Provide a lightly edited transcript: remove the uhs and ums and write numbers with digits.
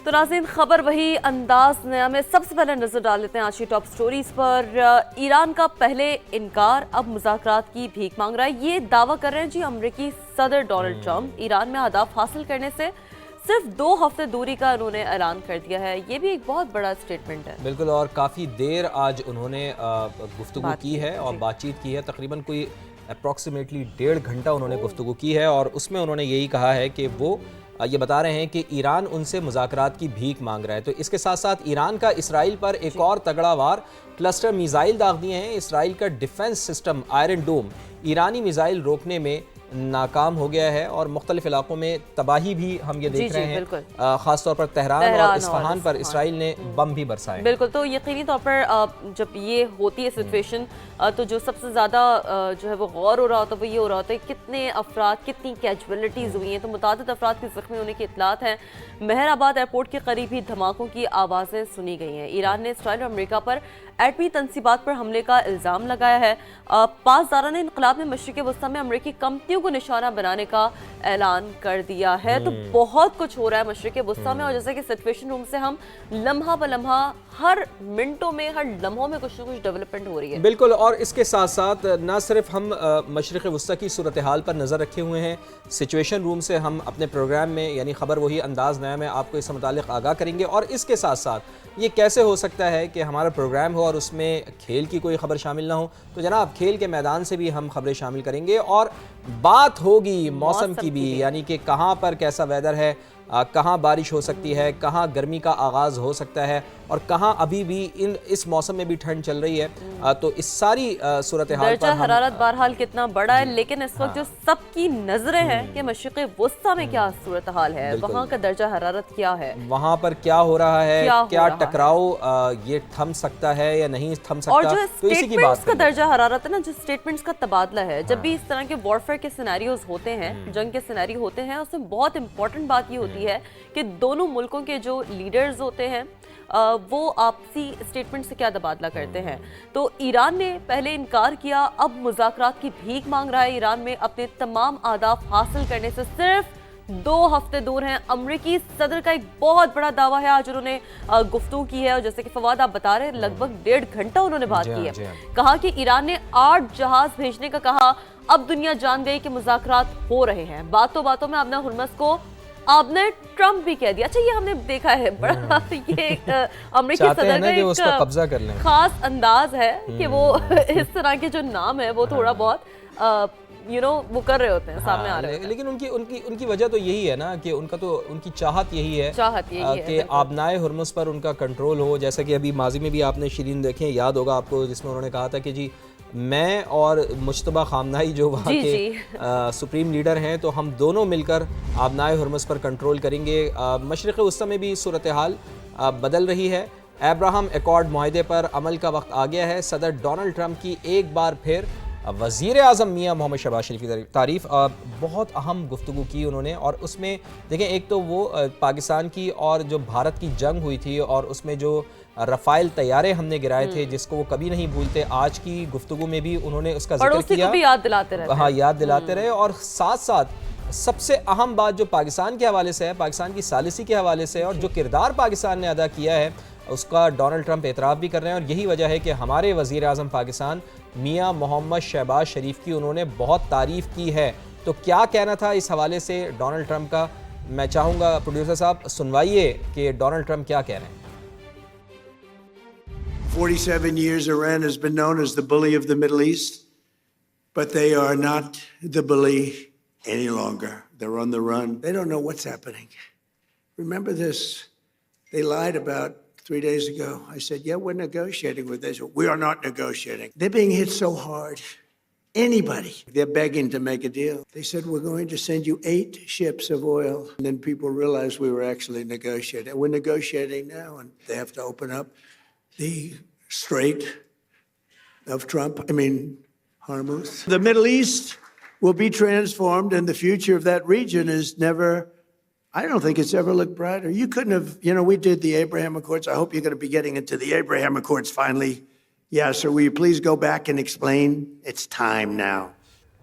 تو ناظرین خبر وہی انداز نیا میں سب سے پہلے نظر ڈال لیتے ہیں آج کی ٹاپ سٹوریز پر۔ ایران کا پہلے انکار اب مذاکرات کی بھیک مانگ رہا ہے، یہ دعویٰ کر رہے ہیں جی امریکی صدر ڈونلڈ ٹرمپ۔ ایران میں اہداف حاصل کرنے سے صرف 2 ہفتے دوری کا انہوں نے اعلان کر دیا ہے، یہ بھی ایک بہت بڑا سٹیٹمنٹ ہے۔ بالکل، اور کافی دیر آج انہوں نے گفتگو کی ہے اور بات چیت کی ہے، تقریباً کوئی اپروکسیمیٹلی 1.5 گھنٹہ انہوں نے گفتگو کی ہے، اور اس میں انہوں نے یہی کہا ہے کہ وہ یہ بتا رہے ہیں کہ ایران ان سے مذاکرات کی بھیک مانگ رہا ہے۔ تو اس کے ساتھ ساتھ ایران کا اسرائیل پر ایک اور تگڑا وار، کلسٹر میزائل داغ دیے ہیں۔ اسرائیل کا ڈیفنس سسٹم آئرن ڈوم ایرانی میزائل روکنے میں ناکام ہو گیا ہے، اور مختلف علاقوں میں تباہی بھی ہم یہ دیکھ رہے ہیں، خاص طور پر تہران اور اصفہان پر اسرائیل نے بم بھی برسائے۔ بالکل، تو یقینی طور پر جب یہ ہوتی ہے سچویشن تو جو سب سے زیادہ جو ہے وہ غور ہو رہا ہوتا ہے وہ یہ ہو رہا ہوتا ہے کتنے افراد، کتنی کیجویلٹیز ہوئی ہیں۔ تو متعدد افراد کے زخمی ہونے کی اطلاعات ہیں۔ مہر آباد ایئرپورٹ کے قریب ہی دھماکوں کی آوازیں سنی گئی ہیں۔ ایران نے اسرائیل اور امریکہ پر ایٹمی تنصیبات پر حملے کا الزام لگایا ہے۔ پاسداران انقلاب نے مشرق وسطی میں امریکی کمپنیوں کو نشانہ بنانے کا اعلان کر دیا ہے۔ تو بہت کچھ ہو رہا ہے مشرق وسطی میں، اور جیسے کہ سچویشن روم سے ہم لمحہ بلمحہ ہر منٹوں میں، ہر لمحوں میں کچھ نہ کچھ ڈیولپمنٹ ہو رہی ہے۔ بالکل، اور اس کے ساتھ ساتھ نہ صرف ہم مشرق وسطی کی صورتحال پر نظر رکھے ہوئے ہیں، سچویشن روم سے ہم اپنے پروگرام میں یعنی خبر وہی انداز نیا میں آپ کو اس سے متعلق آگاہ کریں گے، اور اس کے ساتھ ساتھ یہ کیسے ہو سکتا ہے کہ ہمارا پروگرام ہو اور اس میں کھیل کی کوئی خبر شامل نہ ہو۔ تو جناب کھیل کے میدان سے بھی ہم خبریں شامل کریں گے، اور بات ہوگی موسم کی بھی، یعنی کہ کہاں پر کیسا ویدر ہے، کہاں بارش ہو سکتی ہے، کہاں گرمی کا آغاز ہو سکتا ہے، اور کہاں ابھی بھی اس موسم میں بھی ٹھنڈ چل رہی ہے۔ تو اس ساری صورتحال پر درجہ حرارت بہرحال کتنا بڑا ہے، لیکن اس وقت جو سب کی نظریں ہیں کہ مشرق وسطی میں کیا صورتحال ہے، وہاں کا درجہ حرارت کیا ہے، وہاں پر کیا ہو رہا ہے، کیا ٹکراؤ یہ تھم سکتا ہے یا نہیں تھم سکتا، اور جو تو اسی کی بات کا درجہ حرارت ہے نا، جو سٹیٹمنٹس کا تبادلہ ہے، جب بھی اس طرح کے وارفیئر کے سیناریوز ہوتے ہیں، جنگ کے سیناریو ہوتے ہیں، اس میں بہت امپورٹنٹ بات یہ ہوتی ہے کہ دونوں ملکوں کے جو لیڈرز ہوتے ہیں وہ آپسی سٹیٹمنٹ سے کیا تبادلہ کرتے ہیں۔ تو ایران نے پہلے انکار کیا، اب مذاکرات کی بھیک مانگ رہا ہے۔ ایران میں اپنے تمام اہداف حاصل کرنے سے صرف 2 ہفتے دور ہیں۔ امریکی صدر کا ایک بہت بڑا دعویٰ ہے، آج انہوں نے گفتگو کی ہے، اور جیسے کہ فواد آپ بتا رہے ہیں لگ بھگ 1.5 گھنٹہ انہوں نے بات کی ہے۔ کہا کہ ایران نے 8 جہاز بھیجنے کا کہا، اب دنیا جان گئی کہ مذاکرات ہو رہے ہیں۔ باتوں باتوں میں آبنہ ہرمز کو آپ نے ٹرمپ بھی کہہ دیا۔ اچھا، یہ ہم نے دیکھا ہے بڑا یہ امریکی صدر کا ایک خاص انداز ہے کہ وہ اس طرح کے جو نام ہے وہ تھوڑا بہت وہ کر رہے ہوتے ہیں، سامنے آ رہے ہیں۔ لیکن ان کی وجہ تو یہی ہے نا کہ ان کی چاہت یہی ہے کہ آبنائے ہرمز پر ان کا کنٹرول ہو۔ جیسا کہ ابھی ماضی میں بھی آپ نے شیرین دیکھیں، یاد ہوگا آپ کو، جس میں انہوں نے کہا تھا کہ جی میں اور مجتبیٰ خامنہئی جو وہاں کے سپریم لیڈر ہیں، تو ہم دونوں مل کر آبنائے ہرمز پر کنٹرول کریں گے۔ مشرق وسطی میں بھی صورتحال بدل رہی ہے۔ ابراہم ایکارڈ معاہدے پر عمل کا وقت آ گیا ہے۔ صدر ڈونلڈ ٹرمپ کی ایک بار پھر وزیر اعظم میاں محمد شہباز شریف کی تعریف، بہت اہم گفتگو کی انہوں نے، اور اس میں دیکھیں ایک تو وہ پاکستان کی اور جو بھارت کی جنگ ہوئی تھی، اور اس میں جو رفائل طیارے ہم نے گرائے تھے جس کو وہ کبھی نہیں بھولتے، آج کی گفتگو میں بھی انہوں نے اس کا ذکر کیا، یاد دلاتے رہے، ہاں یاد دلاتے رہے۔ اور ساتھ ساتھ سب سے اہم بات جو پاکستان کے حوالے سے ہے، پاکستان کی ثالثی کے حوالے سے، اور جو کردار پاکستان نے ادا کیا ہے اس کا ڈونلڈ ٹرمپ اعتراف بھی کر رہے ہیں، اور یہی وجہ ہے کہ ہمارے وزیر اعظم پاکستان میاں محمد شہباز شریف کی انہوں نے بہت تعریف کی ہے۔ تو کیا کہنا تھا اس حوالے سے ڈونلڈ ٹرمپ کا، میں چاہوں گا پروڈیوسر صاحب سنوائیے کہ ڈونلڈ ٹرمپ کیا کہہ رہے ہیں۔ 47 years Iran has been known as the bully of the Middle East, but they are not the bully any longer. They're on the run. They don't know what's happening. Remember this. They lied about 3 days ago. I said, yeah, we're negotiating with Israel. We are not negotiating. They're being hit so hard. Anybody. They're begging to make a deal. They said, we're going to send you 8 ships of oil. And then people realized we were actually negotiating. We're negotiating now, and they have to open up the Strait of Hormuz. The Middle East will be transformed, and the future of that region is never, I don't think it's ever looked brighter. You couldn't have, we did the Abraham Accords. I hope you're going to be getting into the Abraham Accords finally. Yeah, so will you please go back and explain? It's time now.